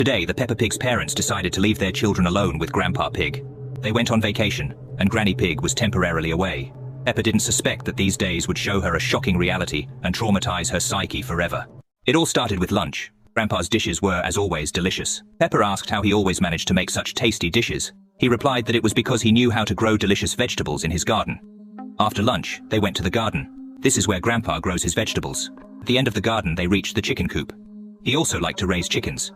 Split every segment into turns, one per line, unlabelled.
Today, the Peppa Pig's parents decided to leave their children alone with Grandpa Pig. They went on vacation, and Granny Pig was temporarily away. Peppa didn't suspect that these days would show her a shocking reality and traumatize her psyche forever. It all started with lunch. Grandpa's dishes were, as always, delicious. Peppa asked how he always managed to make such tasty dishes. He replied that it was because he knew how to grow delicious vegetables in his garden. After lunch, they went to the garden. This is where Grandpa grows his vegetables. At the end of the garden, they reached the chicken coop. He also liked to raise chickens.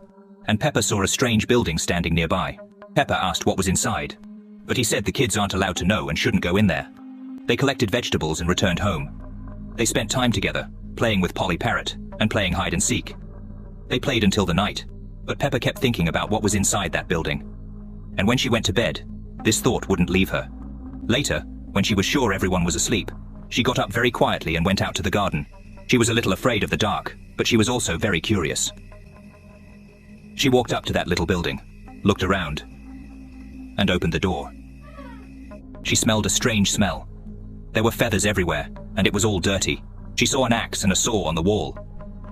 And Peppa saw a strange building standing nearby. Peppa asked what was inside, but he said the kids aren't allowed to know and shouldn't go in there. They collected vegetables and returned home. They spent time together, playing with Polly Parrot and playing hide and seek. They played until the night, but Peppa kept thinking about what was inside that building. And when she went to bed, this thought wouldn't leave her. Later, when she was sure everyone was asleep, she got up very quietly and went out to the garden. She was a little afraid of the dark, but she was also very curious. She walked up to that little building, looked around, and opened the door. She smelled a strange smell. There were feathers everywhere, and it was all dirty. She saw an axe and a saw on the wall.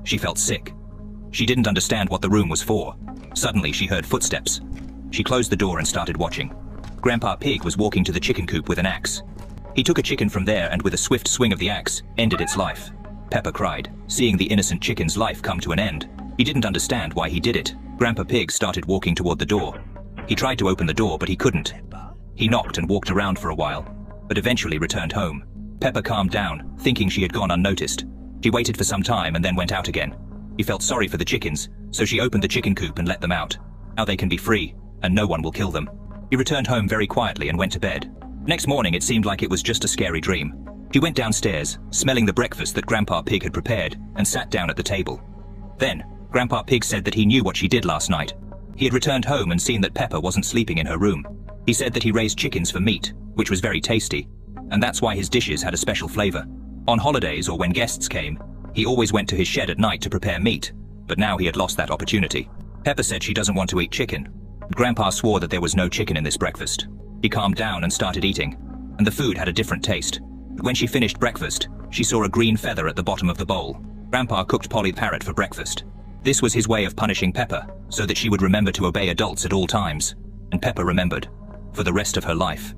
She felt sick. She didn't understand what the room was for. Suddenly, she heard footsteps. She closed the door and started watching. Grandpa Pig was walking to the chicken coop with an axe. He took a chicken from there and with a swift swing of the axe, ended its life. Peppa cried, seeing the innocent chicken's life come to an end. He didn't understand why he did it. Grandpa Pig started walking toward the door. He tried to open the door, but he couldn't. He knocked and walked around for a while, but eventually returned home. Peppa calmed down, thinking she had gone unnoticed. She waited for some time and then went out again. He felt sorry for the chickens, so she opened the chicken coop and let them out. Now they can be free, and no one will kill them. He returned home very quietly and went to bed. Next morning, it seemed like it was just a scary dream. He went downstairs, smelling the breakfast that Grandpa Pig had prepared, and sat down at the table. Then, Grandpa Pig said that he knew what she did last night. He had returned home and seen that Peppa wasn't sleeping in her room. He said that he raised chickens for meat, which was very tasty, and that's why his dishes had a special flavor. On holidays or when guests came, he always went to his shed at night to prepare meat, but now he had lost that opportunity. Peppa said she doesn't want to eat chicken. Grandpa swore that there was no chicken in this breakfast. He calmed down and started eating, and the food had a different taste. But when she finished breakfast, she saw a green feather at the bottom of the bowl. Grandpa cooked Polly Parrot for breakfast. This was his way of punishing Peppa, so that she would remember to obey adults at all times. And Peppa remembered, for the rest of her life.